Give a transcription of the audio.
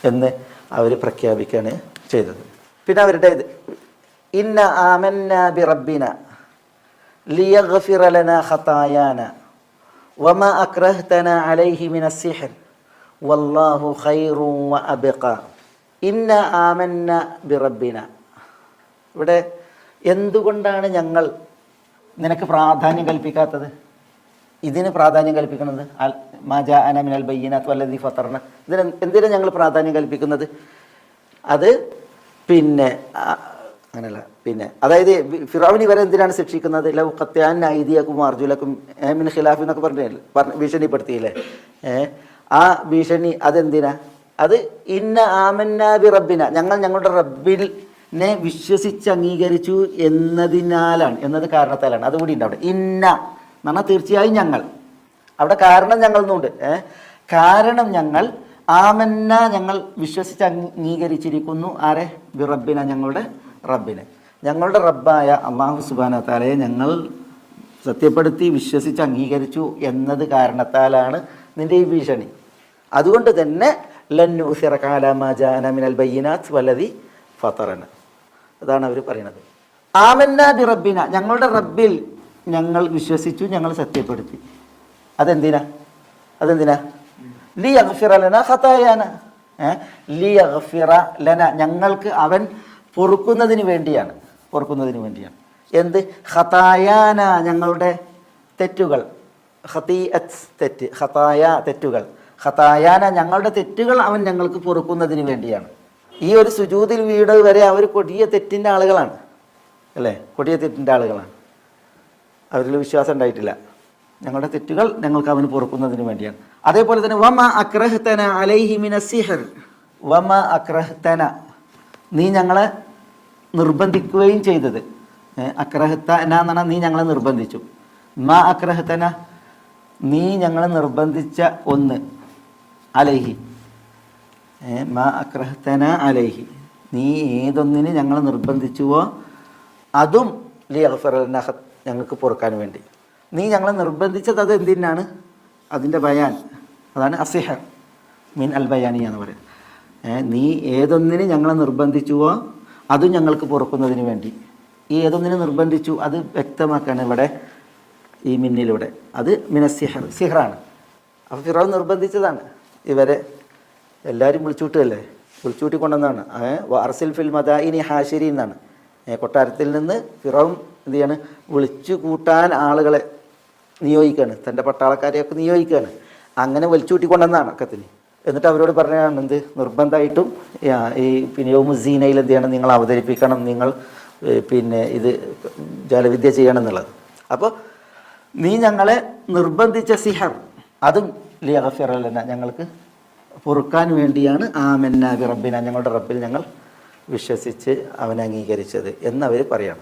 എന്ന് അവർ പ്രഖ്യാപിക്കുകയാണ് ചെയ്തത്. പിന്നെ അവരുടെ ഇന്ന ആമന്ന ബി റബ്ബിന ലിയഗ്ഫിറ ലനാ ഖതായാന വമാ അക്രഹ്തന അലൈഹി മിനസ് സിഹ്ർ വല്ലാഹു ഖൈറുൻ വഅബ്ഖ. ഇന്ന ആമന്ന ബി റബ്ബിന. ഇവിടെ എന്തുകൊണ്ടാണ് ഞങ്ങൾ നിനക്ക് പ്രാധാന്യം കൽപ്പിക്കാത്തത്? ഇതിന് പ്രാധാന്യം കൽപ്പിക്കുന്നത് മാ ജാഅന മിനൽ ബയ്യിനാത്ത് വല്ലദീ ഫതർന. ഇതിന് എന്തിനാണ് ഞങ്ങൾ പ്രാധാന്യം കൽപ്പിക്കുന്നത്? അത് പിന്നെ അങ്ങനെയല്ല, പിന്നെ അതായത് ഫിറഔൻ ഇവരെ എന്തിനാണ് ശിക്ഷിക്കുന്നത്? ലൗ ഖത്അന്ന അയ്ദിയകും അർജുലകും മിൻ ഖിലാഫ് എന്നൊക്കെ ഭീഷണിപ്പെടുത്തിയില്ലേ? ആ ഭീഷണി അതെന്തിനാ? അത് ഇന്ന ആമന്ന ബി റബ്ബിന, ഞങ്ങൾ ഞങ്ങളുടെ റബ്ബിനെ വിശ്വസിച്ച് അംഗീകരിച്ചു എന്നതിനാലാണ്, എന്നത് കാരണത്താലാണ്. അതുകൂടി ഉണ്ട് അവിടെ. ഇന്ന എന്ന് പറഞ്ഞാൽ തീർച്ചയായും ഞങ്ങൾ, അവിടെ കാരണം ഞങ്ങൾ എന്നുണ്ട്. കാരണം ഞങ്ങൾ ആമന്ന, ഞങ്ങൾ വിശ്വസിച്ച് അംഗീകരിച്ചിരിക്കുന്നു. ആരെ? ബി റബ്ബിന, ഞങ്ങളുടെ റബ്ബിനെ. ഞങ്ങളുടെ റബ്ബായ അല്ലാഹു സുബ്ഹാനഹു വ തആലയെ ഞങ്ങൾ സത്യപ്പെടുത്തി വിശ്വസിച്ച് അംഗീകരിച്ചു എന്നത് കാരണത്താലാണ് നിന്റെ ഈ ഭീഷണി. അതുകൊണ്ട് തന്നെ ലൻ നുസിറക അലാ മാ ജാഅന മിനൽ ബയ്യിനാത്ത് വല്ലദീ ഫതറന. അതാണ് അവർ പറയുന്നത്. ആമന്ന ബി റബ്ബിന, ഞങ്ങളുടെ റബ്ബിൽ ഞങ്ങൾ വിശ്വസിച്ചു, ഞങ്ങൾ സത്യപ്പെടുത്തി. അതെന്തിനാ? ലിയഗ്ഫിറ ലനാ ഖതായാന, ലിയഗ്ഫിറ ലന, ഞങ്ങൾക്ക് അവൻ പൊറുക്കുന്നതിന് വേണ്ടിയാണ്. എന്ത്? ഖതായാന, ഞങ്ങളുടെ തെറ്റുകൾ. ഖതീഅത്ത് തെറ്റ്, ഖതായ തെറ്റുകൾ. ഖതായാന, ഞങ്ങളുടെ തെറ്റുകൾ അവൻ ഞങ്ങൾക്ക് പൊറുക്കുന്നതിന് വേണ്ടിയാണ്. ഈ ഒരു സുജൂദിൽ വീട് വരെ അവർ കൊടിയ തെറ്റിൻ്റെ ആളുകളാണ് അല്ലേ? കൊടിയ തെറ്റിൻ്റെ ആളുകളാണ്. അവരിൽ വിശ്വാസം ഉണ്ടായിട്ടില്ല. ഞങ്ങളുടെ തെറ്റുകൾ ഞങ്ങൾക്ക് അവന് പൊറുക്കുന്നതിന് വേണ്ടിയാണ്. അതേപോലെ തന്നെ വമാ അക്രഹ്തന അലൈഹി മിനസ് സിഹ്ർ, വമാ അക്രഹ്തന, നീ ഞങ്ങളെ നിർബന്ധിക്കുകയും ചെയ്തത്. അക്രഹ്തന എന്ന് പറഞ്ഞാൽ നീ ഞങ്ങളെ നിർബന്ധിച്ചു. മാ അക്രഹ്തന, നീ ഞങ്ങളെ നിർബന്ധിച്ച ഒന്ന്. അലൈഹി, മാ അക്രഹ്തന അലൈഹി, നീ ഏതൊന്നിന് ഞങ്ങളെ നിർബന്ധിച്ചുവോ അതും ലിയഗ്ഫിറ ലനാ, ഞങ്ങൾക്ക് പൊറുക്കാൻ വേണ്ടി. നീ ഞങ്ങളെ നിർബന്ധിച്ചത് അത് എന്തിനാണ്? അതിൻ്റെ ബയാൻ, അതാണ് അസിഹർ മിൻ അൽ ബയാനി എന്ന് പറയുന്നത്. നീ ഏതൊന്നിന് ഞങ്ങളെ നിർബന്ധിച്ചുവോ അതും ഞങ്ങൾക്ക് പൊറുക്കുന്നതിന് വേണ്ടി. ഈ ഏതൊന്നിനെ നിർബന്ധിച്ചു അത് വ്യക്തമാക്കുകയാണ് ഇവിടെ ഈ മിന്നിലൂടെ. അത് മിനസ് സിഹർ, സിഹറാണ്. അപ്പോൾ ഫിറൗൻ നിർബന്ധിച്ചതാണ്. ഇവരെ എല്ലാവരും വിളിച്ചുകൂട്ടി കൊണ്ടുവന്നാണ്. അർസിൽ ഫിൽ മദായിനി ഹാശിരീൻ എന്നാണ്. കൊട്ടാരത്തിൽ നിന്ന് ഫിറൗൻ എന്ത് ചെയ്യാണ്? വിളിച്ചു കൂട്ടാൻ ആളുകളെ നിയോഗിക്കുകയാണ്, തൻ്റെ പട്ടാളക്കാരെയൊക്കെ നിയോഗിക്കുകയാണ്. അങ്ങനെ വിളിച്ചുകൂട്ടി കൊണ്ടുവന്നാണ് ഒക്കത്തിന്. എന്നിട്ട് അവരോട് പറഞ്ഞാണ് എന്ത്? നിർബന്ധമായിട്ടും ഈ പിന്നെ യൗമുസ്സീനയിൽ എന്ത് ചെയ്യണം? നിങ്ങൾ അവതരിപ്പിക്കണം, നിങ്ങൾ പിന്നെ ഇത് ജലവിദ്യ ചെയ്യണം എന്നുള്ളത്. അപ്പോൾ നീ ഞങ്ങളെ നിർബന്ധിച്ച സിഹർ അതും ലിയഗ്ഫിറ ലനാ, ഞങ്ങൾക്ക് പൊറുക്കാൻ വേണ്ടിയാണ്. ആമന്ന ബി റബ്ബിന, ഞങ്ങളുടെ റബ്ബിൽ ഞങ്ങൾ വിശ്വസിച്ച് അവനെ അംഗീകരിച്ചത് എന്നവർ പറയണം.